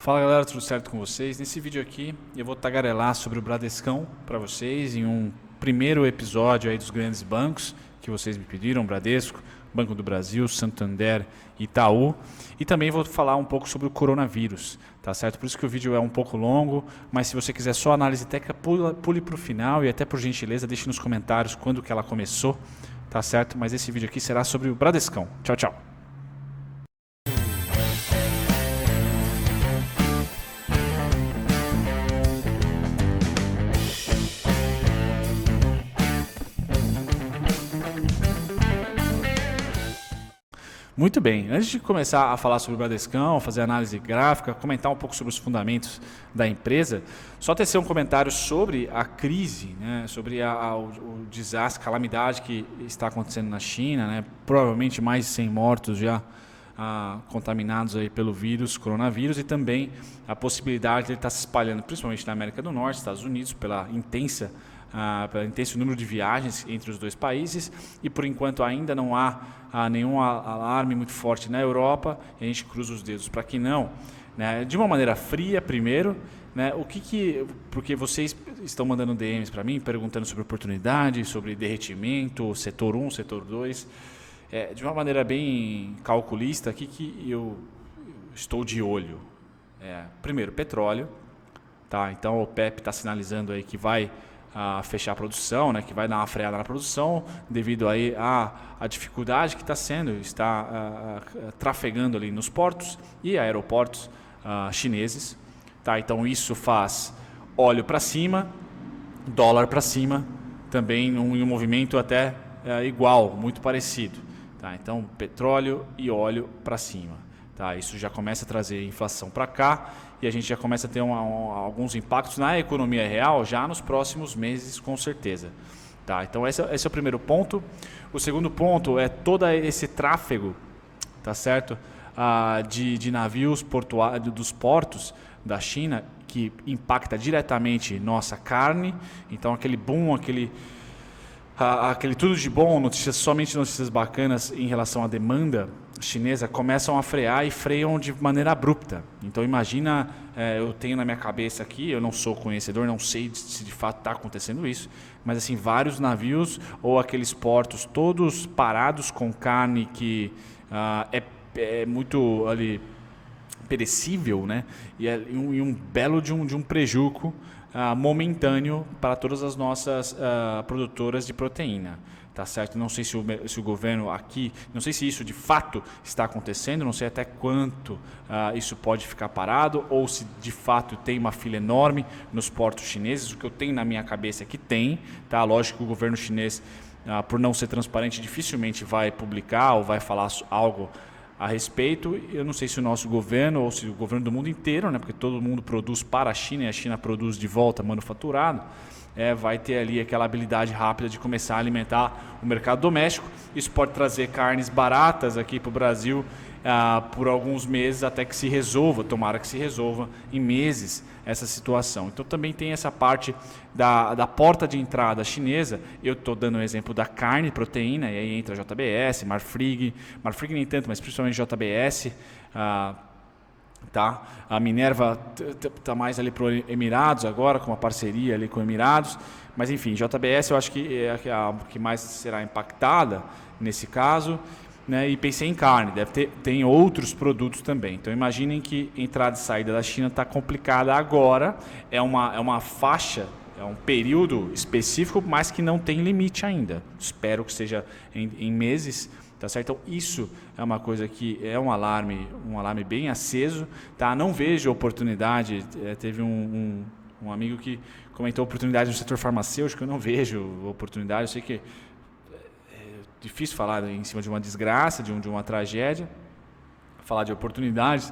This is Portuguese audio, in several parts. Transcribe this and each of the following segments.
Fala galera, tudo certo com vocês? Nesse vídeo aqui eu vou tagarelar sobre o Bradescão para vocês em um primeiro episódio aí dos grandes bancos que vocês me pediram, Bradesco, Banco do Brasil, Santander, Itaú, e também vou falar um pouco sobre o coronavírus, tá certo? Por isso que o vídeo é um pouco longo, mas se você quiser só análise técnica, pule para o final e até por gentileza deixe nos comentários quando que ela começou, tá certo? Mas esse vídeo aqui será sobre o Bradescão. Tchau, tchau! Muito bem, antes de começar a falar sobre o Bradescão, fazer análise gráfica, comentar um pouco sobre os fundamentos da empresa, só tecer um comentário sobre a crise, né, sobre o desastre, calamidade que está acontecendo na China, né, provavelmente mais de 100 mortos já contaminados aí pelo vírus, coronavírus, e também a possibilidade de ele estar se espalhando, principalmente na América do Norte, Estados Unidos, pelo intenso número de viagens entre os dois países, e por enquanto ainda não há nenhum alarme muito forte na Europa, e a gente cruza os dedos para que não, né, de uma maneira fria primeiro, né, porque vocês estão mandando DMs para mim, perguntando sobre oportunidade, sobre derretimento, setor 1, setor 2, de uma maneira bem calculista, aqui que eu estou de olho. Primeiro, petróleo, tá? Então o OPEP está sinalizando aí que vai fechar a produção, né, que vai dar uma freada na produção devido aí à dificuldade que está trafegando ali nos portos e aeroportos chineses, tá? Então isso faz óleo para cima, dólar para cima, também em um movimento até igual, muito parecido, tá? Então petróleo e óleo para cima. Tá, isso já começa a trazer inflação para cá e a gente já começa a ter alguns impactos na economia real já nos próximos meses, com certeza. Tá, então esse é o primeiro ponto. O segundo ponto é todo esse tráfego, tá certo? De navios dos portos da China, que impacta diretamente nossa carne. Então aquele boom, aquele tudo de bom, somente notícias bacanas em relação à demanda chinesa começam a frear e freiam de maneira abrupta. Então imagina, eu tenho na minha cabeça aqui, eu não sou conhecedor, não sei se de fato está acontecendo isso, mas assim, vários navios ou aqueles portos todos parados com carne que é muito ali perecível, né? E um belo de um prejuízo momentâneo para todas as nossas produtoras de proteína, tá certo? Não sei se o governo aqui, não sei se isso de fato está acontecendo, não sei até quanto isso pode ficar parado ou se de fato tem uma fila enorme nos portos chineses. O que eu tenho na minha cabeça é que tem, tá? Lógico que o governo chinês, por não ser transparente, dificilmente vai publicar ou vai falar algo a respeito. Eu não sei se o nosso governo ou se o governo do mundo inteiro, né, porque todo mundo produz para a China e a China produz de volta manufaturado, vai ter ali aquela habilidade rápida de começar a alimentar o mercado doméstico. Isso pode trazer carnes baratas aqui para o Brasil por alguns meses até que se resolva, tomara que se resolva em meses essa situação. Então também tem essa parte da porta de entrada chinesa. Eu estou dando o exemplo da carne, proteína, e aí entra JBS, Marfrig nem tanto, mas principalmente JBS, tá? A Minerva está mais ali para os Emirados agora, com uma parceria ali com Emirados, mas enfim, JBS eu acho que é a que mais será impactada nesse caso, né? E pensei em carne, tem outros produtos também. Então imaginem que entrada e saída da China está complicada agora, é uma faixa, é um período específico, mas que não tem limite ainda. Espero que seja em meses. Tá certo? Então isso é uma coisa que é um alarme bem aceso, tá? Não vejo oportunidade, teve um amigo que comentou oportunidade no setor farmacêutico. Eu não vejo oportunidade, eu sei que é difícil falar em cima de uma desgraça, de uma tragédia, falar de oportunidades,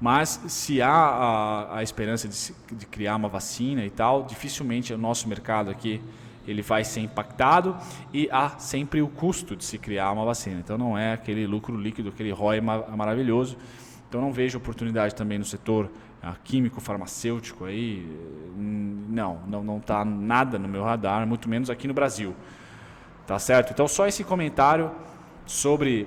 mas se há a esperança de criar uma vacina e tal, dificilmente o nosso mercado aqui ele vai ser impactado, e há sempre o custo de se criar uma vacina. Então não é aquele lucro líquido, aquele ROI maravilhoso. Então não vejo oportunidade também no setor químico, farmacêutico aí. Não está nada no meu radar, muito menos aqui no Brasil. Tá certo? Então só esse comentário sobre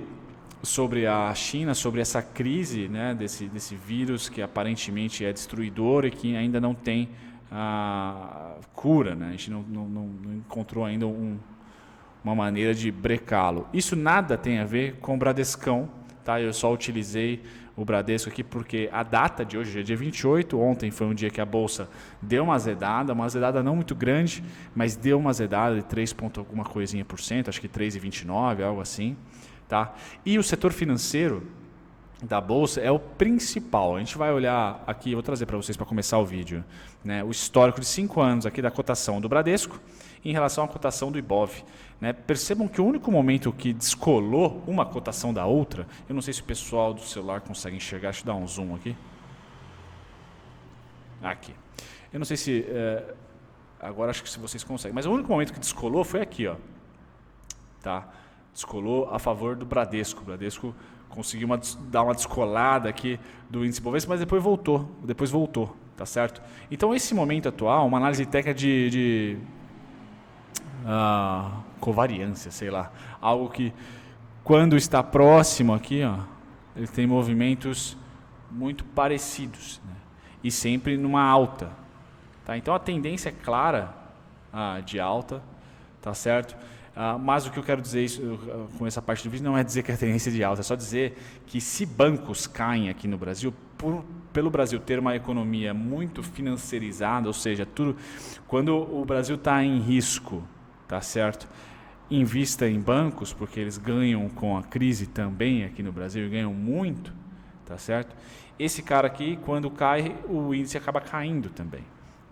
sobre a China, sobre essa crise, né, desse vírus que aparentemente é destruidor e que ainda não tem a cura, né? A gente não encontrou ainda uma maneira de brecá-lo. Isso nada tem a ver com o Bradescão, tá? Eu só utilizei o Bradesco aqui porque a data de hoje é dia 28, ontem foi um dia que a Bolsa deu uma azedada não muito grande, mas deu uma azedada de 3 ponto alguma coisinha por cento, acho que 3,29, algo assim. Tá? E o setor financeiro da Bolsa é o principal. A gente vai olhar aqui, eu vou trazer para vocês para começar o vídeo, né, o histórico de 5 anos aqui da cotação do Bradesco em relação à cotação do Ibov. Né? Percebam que o único momento que descolou uma cotação da outra, eu não sei se o pessoal do celular consegue enxergar, deixa eu dar um zoom aqui. Aqui. Eu não sei se... agora acho que se vocês conseguem, mas o único momento que descolou foi aqui, ó. Tá? Descolou a favor do Bradesco. O Bradesco conseguiu dar uma descolada aqui do índice Bovespa, mas depois voltou, tá certo? Então esse momento atual, uma análise técnica de covariância, sei lá, algo que quando está próximo aqui, ó, ele tem movimentos muito parecidos, né? E sempre numa alta, tá? Então a tendência é clara de alta, tá certo? Mas o que eu quero dizer com essa parte do vídeo não é dizer que é tendência de alta, é só dizer que se bancos caem aqui no Brasil, pelo Brasil ter uma economia muito financiarizada, ou seja, tudo, quando o Brasil está em risco, tá certo? Invista em bancos, porque eles ganham com a crise também aqui no Brasil, e ganham muito, tá certo? Esse cara aqui, quando cai, o índice acaba caindo também,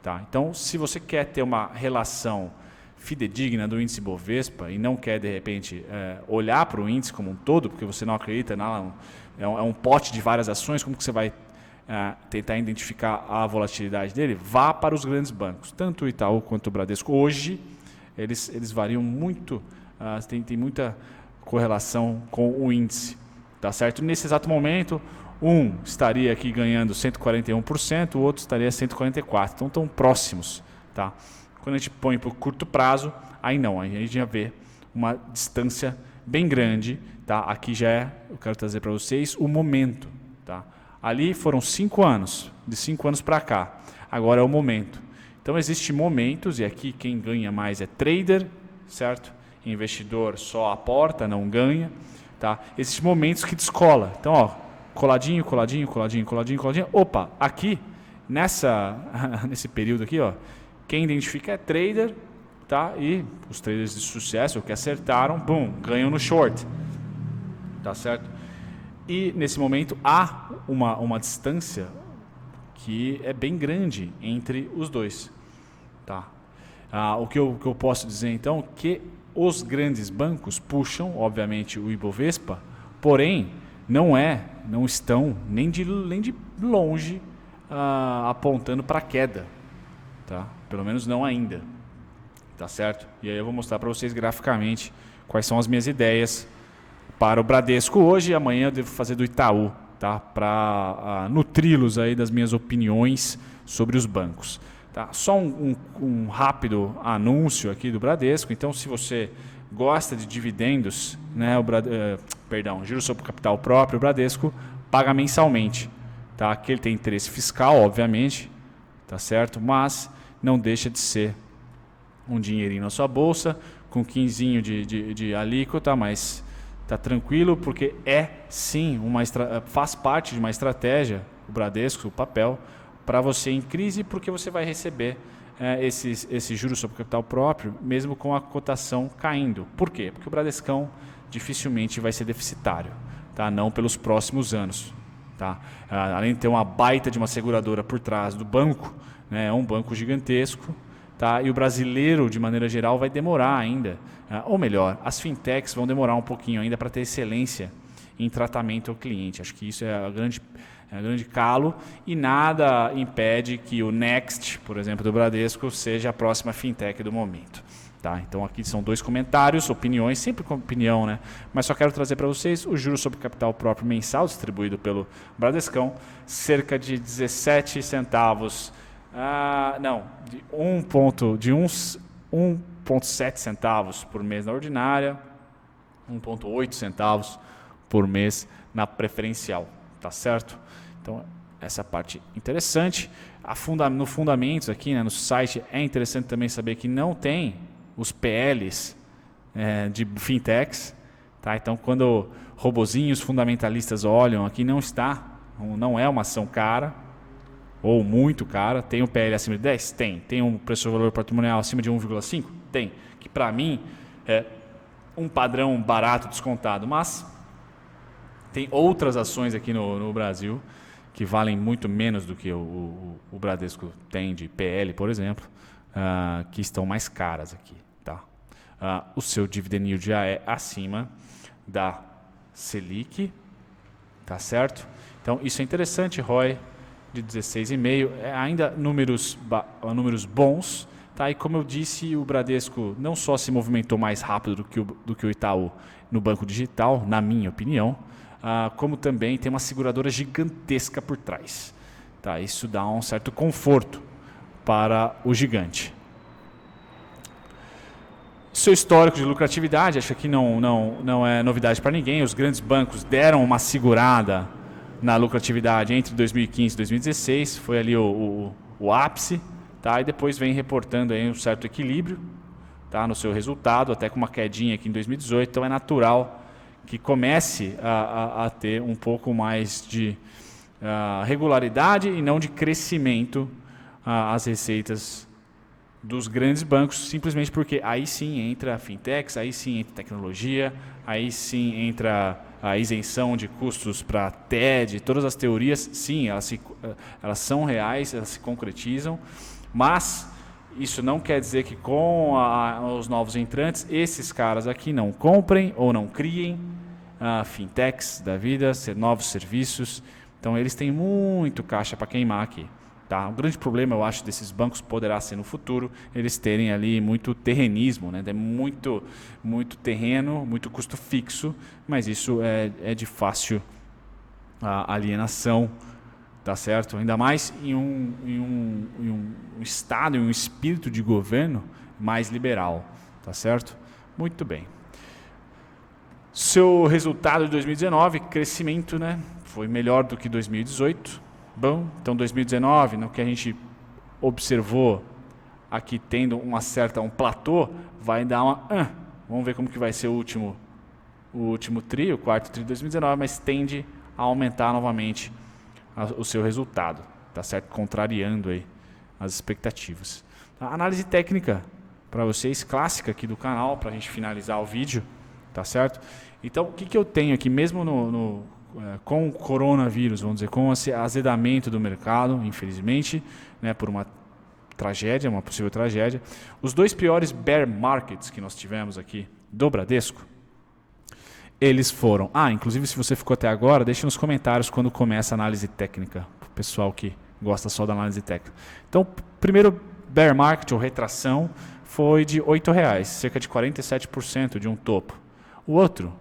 tá? Então, se você quer ter uma relação fidedigna do índice Bovespa e não quer, de repente, olhar para o índice como um todo, porque você não acredita, é um pote de várias ações, como que você vai tentar identificar a volatilidade dele? Vá para os grandes bancos, tanto o Itaú quanto o Bradesco. Hoje, eles variam muito, tem muita correlação com o índice, tá certo? Nesse exato momento, um estaria aqui ganhando 141%, o outro estaria 144%, então estão próximos, tá? Quando a gente põe para o curto prazo, aí não, aí a gente já vê uma distância bem grande, tá? Aqui já eu quero trazer para vocês o momento, tá? Ali foram 5 anos, de 5 anos para cá, agora é o momento. Então existem momentos, e aqui quem ganha mais é trader, certo? Investidor só aporta, não ganha, tá? Existem momentos que descola, então ó, coladinho, opa, aqui, nesse período aqui, ó, quem identifica é trader, tá? E os traders de sucesso que acertaram, ganham no short, tá certo? E nesse momento há uma distância que é bem grande entre os dois, tá? O que eu posso dizer então que os grandes bancos puxam, obviamente, o Ibovespa, porém não estão nem de longe apontando para queda, tá? Pelo menos não ainda, tá certo? E aí eu vou mostrar para vocês graficamente quais são as minhas ideias para o Bradesco hoje, e amanhã eu devo fazer do Itaú, tá? Para nutri-los aí das minhas opiniões sobre os bancos, tá? Só um rápido anúncio aqui do Bradesco. Então, se você gosta de dividendos, né, juros sobre capital próprio, o Bradesco paga mensalmente, tá? Aqui ele tem interesse fiscal, obviamente, tá certo? Mas não deixa de ser um dinheirinho na sua bolsa, com 15 de alíquota, mas tá tranquilo, porque sim, faz parte de uma estratégia, o Bradesco, o papel, para você em crise, porque você vai receber esse juros sobre capital próprio, mesmo com a cotação caindo. Por quê? Porque o Bradescão dificilmente vai ser deficitário, tá? Não pelos próximos anos. Tá? Além de ter uma baita de uma seguradora por trás do banco, né, é um banco gigantesco, tá? E o brasileiro, de maneira geral, vai demorar ainda, ou melhor, as fintechs vão demorar um pouquinho ainda para ter excelência em tratamento ao cliente. Acho que isso é a grande calo, e nada impede que o Next, por exemplo, do Bradesco, seja a próxima fintech do momento. Tá? Então aqui são 2 comentários, opiniões, sempre com opinião, né? Mas só quero trazer para vocês o juros sobre capital próprio mensal distribuído pelo Bradescão, cerca de 17 centavos, de 1,7 centavos por mês na ordinária, 1,8 centavos por mês na preferencial, tá certo? Então, essa parte interessante. No fundamentos aqui, né, no site, é interessante também saber que não tem os PLs de fintechs, tá? Então, quando robozinhos fundamentalistas olham aqui, não é uma ação cara ou muito cara. Tem o PL acima de 10? Tem um preço-valor patrimonial acima de 1,5? Tem, que para mim é um padrão barato descontado, mas tem outras ações aqui no Brasil que valem muito menos do que o Bradesco tem de PL, por exemplo, que estão mais caras aqui. Tá? O seu dividend yield já é acima da Selic, tá certo? Então isso é interessante, ROI de 16,5, ainda números bons. Tá? E como eu disse, o Bradesco não só se movimentou mais rápido do que o Itaú no banco digital, na minha opinião, como também tem uma seguradora gigantesca por trás. Tá? Isso dá um certo conforto para o gigante. Seu histórico de lucratividade, acho que não é novidade para ninguém. Os grandes bancos deram uma segurada na lucratividade entre 2015 e 2016, foi ali o ápice, tá? E depois vem reportando aí um certo equilíbrio, tá? No seu resultado, até com uma quedinha aqui em 2018, então é natural que comece a ter um pouco mais de regularidade e não de crescimento as receitas dos grandes bancos, simplesmente porque aí sim entra fintechs, aí sim entra tecnologia, aí sim entra a isenção de custos para TED, todas as teorias, sim, elas são reais, elas se concretizam, mas isso não quer dizer que com os novos entrantes, esses caras aqui não comprem ou não criem fintechs da vida, novos serviços. Então eles têm muito caixa para queimar aqui. Tá? O grande problema, eu acho, desses bancos poderá ser no futuro eles terem ali muito terrenismo, né? Muito terreno, muito custo fixo, mas isso é de fácil alienação, tá certo? Ainda mais em um estado, em um espírito de governo mais liberal, tá certo? Muito bem. Seu resultado de 2019, crescimento, né? Foi melhor do que 2018. Bom, então 2019, no que a gente observou aqui tendo um platô, vai dar vamos ver como que vai ser o último tri, o quarto tri de 2019, mas tende a aumentar novamente o seu resultado, tá certo? Contrariando aí as expectativas. A análise técnica para vocês, clássica aqui do canal, para a gente finalizar o vídeo, tá certo? Então, o que eu tenho aqui, mesmo com o coronavírus, vamos dizer, com o azedamento do mercado, infelizmente, né, por uma tragédia, uma possível tragédia, os dois piores bear markets que nós tivemos aqui do Bradesco, eles foram... inclusive, se você ficou até agora, deixe nos comentários quando começa a análise técnica, para o pessoal que gosta só da análise técnica. Então, o primeiro bear market, ou retração, foi de R$8, cerca de 47% de um topo. O outro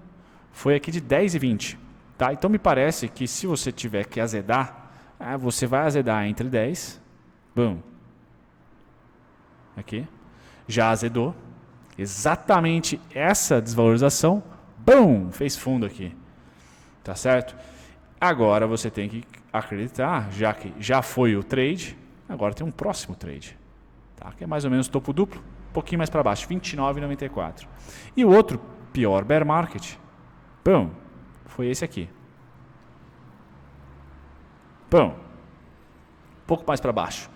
foi aqui de 10,20. Tá? Então me parece que se você tiver que azedar, você vai azedar entre 10, aqui, já azedou, exatamente essa desvalorização, fez fundo aqui, tá certo? Agora você tem que acreditar, já que já foi o trade, agora tem um próximo trade, tá? Que é mais ou menos topo duplo, um pouquinho mais para baixo, 29,94. E o outro pior bear market, foi esse aqui. Um pouco mais para baixo.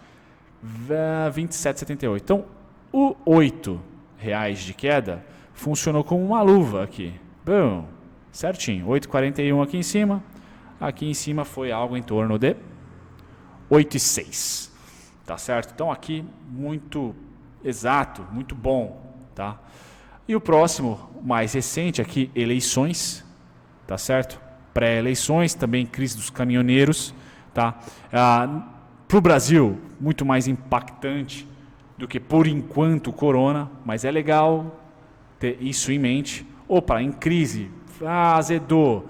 27,78. Então, o R$8 de queda funcionou como uma luva aqui. Certinho. 8,41 aqui em cima. Aqui em cima foi algo em torno de 8,6. Tá certo? Então, aqui muito exato, muito bom. Tá? E o próximo, mais recente aqui, eleições. Tá certo? Pré-eleições, também crise dos caminhoneiros, tá? Para o Brasil, muito mais impactante do que por enquanto o corona, mas é legal ter isso em mente. Em crise, azedou,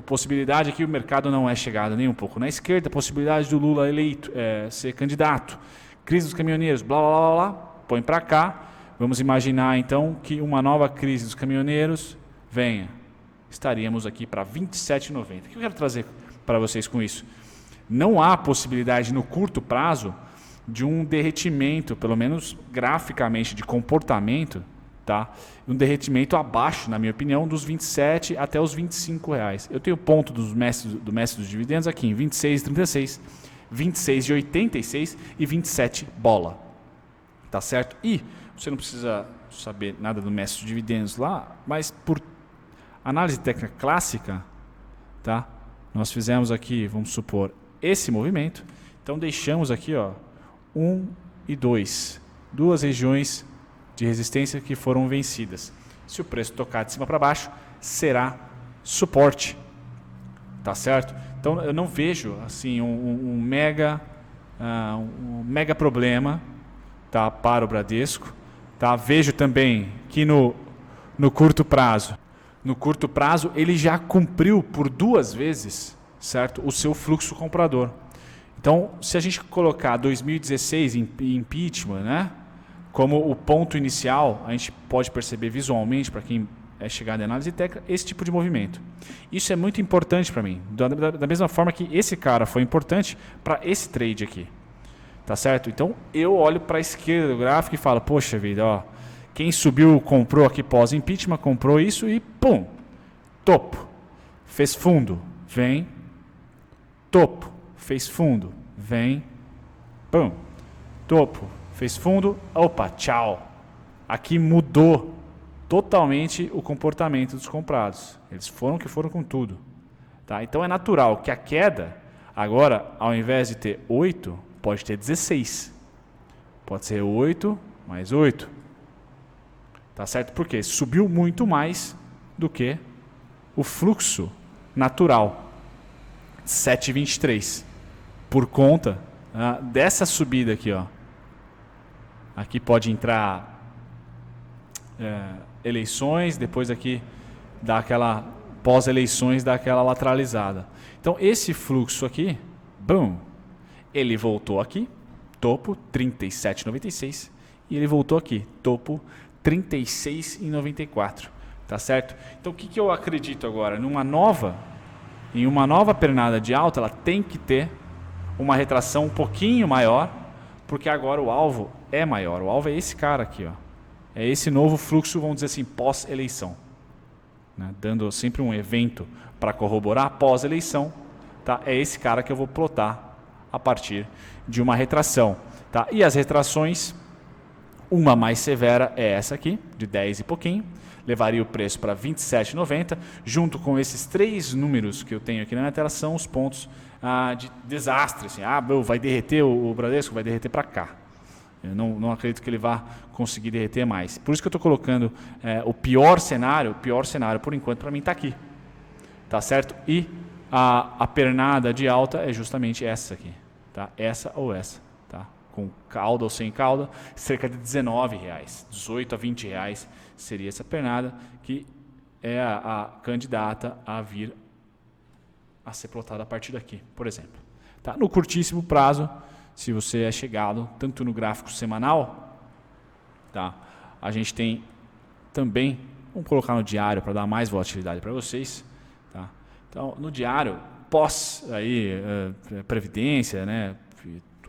possibilidade que o mercado não é chegado nem um pouco na esquerda, possibilidade do Lula eleito ser candidato, crise dos caminhoneiros, blá blá blá blá, põe para cá. Vamos imaginar então que uma nova crise dos caminhoneiros venha. estaríamos aqui para 27,90. O que eu quero trazer para vocês com isso? Não há possibilidade no curto prazo de um derretimento, pelo menos graficamente de comportamento, tá? Um derretimento abaixo, na minha opinião, dos 27 até os 25 reais. Eu tenho ponto do mestre dos dividendos aqui em 26,36, 26,86 e 27 bola. Tá certo? E você não precisa saber nada do mestre dos dividendos lá, mas por análise técnica clássica, tá? Nós fizemos aqui, vamos supor, esse movimento. Então deixamos aqui, ó, 1 e 2, duas regiões de resistência que foram vencidas. Se o preço tocar de cima para baixo, será suporte. Tá certo? Então eu não vejo assim um mega problema, tá, para o Bradesco. Tá? Vejo também que no curto prazo, ele já cumpriu por 2 vezes, certo, o seu fluxo comprador. Então, se a gente colocar 2016 em impeachment, né, como o ponto inicial, a gente pode perceber visualmente, para quem é chegado em análise técnica, esse tipo de movimento. Isso é muito importante para mim, da mesma forma que esse cara foi importante para esse trade aqui. Tá certo? Então, eu olho para a esquerda do gráfico e falo, poxa vida, ó, quem subiu, comprou aqui pós-impeachment, comprou isso e pum, topo, fez fundo, vem, topo, fez fundo, vem, pum, topo, fez fundo, opa, tchau. Aqui mudou totalmente o comportamento dos comprados. Eles foram com tudo. Tá? Então é natural que a queda, agora, ao invés de ter 8, pode ter 16. Pode ser 8 mais 8. Tá certo? Porque subiu muito mais do que o fluxo natural. 7,23. Por conta dessa subida aqui, ó. Aqui pode entrar eleições, depois aqui dá aquela pós-eleições, dá aquela lateralizada. Então esse fluxo aqui, boom, ele voltou aqui, topo 37,96, e ele voltou aqui, topo 36,94. Tá certo? Então o que eu acredito agora? Em uma nova pernada de alta, ela tem que ter uma retração um pouquinho maior, porque agora o alvo é maior. O alvo é esse cara aqui, ó. É esse novo fluxo, vamos dizer assim, pós-eleição. Né? Dando sempre um evento para corroborar pós-eleição. Tá? É esse cara que eu vou plotar a partir de uma retração. Tá? E as retrações, uma mais severa é essa aqui, de 10 e pouquinho. Levaria o preço para 27,90. Junto com esses 3 números que eu tenho aqui na minha tela, são os pontos de desastre. Assim, vai derreter o Bradesco, vai derreter para cá. Eu não acredito que ele vá conseguir derreter mais. Por isso que eu estou colocando o pior cenário por enquanto para mim está aqui. Tá certo? E a pernada de alta é justamente essa aqui. Tá? Essa ou essa. Tá? Com cauda ou sem cauda, cerca de R$19. 18 a R$20 seria essa pernada, que é a candidata a vir a ser plotada a partir daqui, por exemplo. Tá? No curtíssimo prazo, se você é chegado tanto no gráfico semanal, tá? A gente tem também, vamos colocar no diário para dar mais volatilidade para vocês. Tá? Então, no diário, pós aí, previdência, né?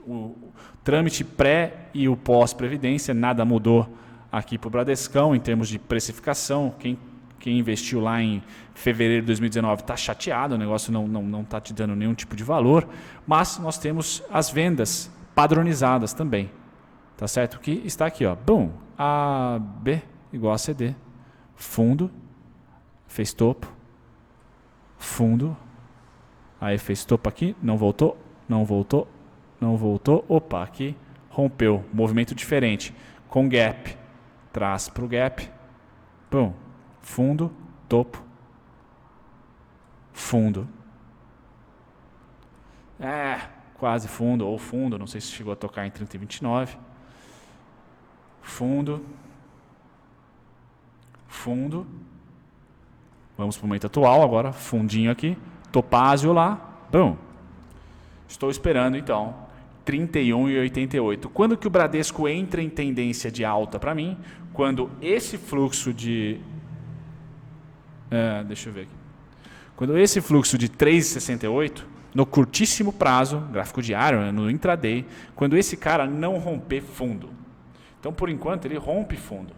O trâmite pré e o pós-previdência, nada mudou aqui para o Bradescão em termos de precificação. Quem investiu lá em fevereiro de 2019 está chateado, o negócio não está te dando nenhum tipo de valor, mas nós temos as vendas padronizadas também, tá certo? Que está aqui, ó, boom, AB igual a CD, fundo, fez topo, fundo, aí fez topo aqui, não voltou, opa, aqui rompeu, movimento diferente, com gap, traz para o gap, boom, fundo, topo, fundo, quase fundo, ou fundo, não sei se chegou a tocar em 30,29, fundo, vamos para o momento atual agora, fundinho aqui, topázio lá, bom, estou esperando então 31,88. Quando que o Bradesco entra em tendência de alta para mim? Quando esse fluxo de... deixa eu ver aqui. Quando esse fluxo de 3,68, no curtíssimo prazo, gráfico diário, né, no intraday, quando esse cara não romper fundo. Então, por enquanto, ele rompe fundo.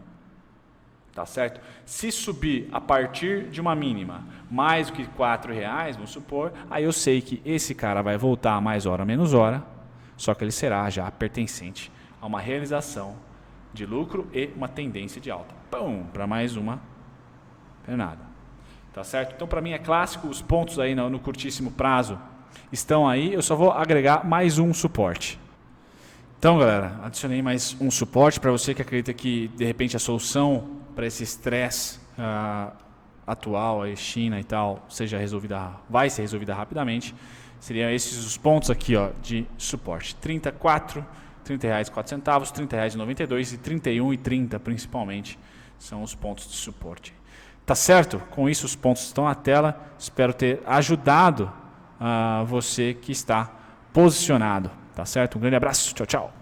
Tá certo? Se subir a partir de uma mínima mais do que R$4, vamos supor, aí eu sei que esse cara vai voltar mais hora menos hora, só que ele será já pertencente a uma realização de lucro e uma tendência de alta. Pum, para mais uma pernada. Tá certo? Então, para mim é clássico, os pontos aí no curtíssimo prazo estão aí, eu só vou agregar mais um suporte. Então, galera, adicionei mais um suporte para você que acredita que, de repente, a solução para esse estresse atual, aí, China e tal, vai ser resolvida rapidamente. Seriam esses os pontos aqui, ó, de suporte. 34, R$30,04, R$30,92 e R$31,30 principalmente são os pontos de suporte. Tá certo? Com isso os pontos estão na tela. Espero ter ajudado você que está posicionado. Tá certo? Um grande abraço. Tchau, tchau.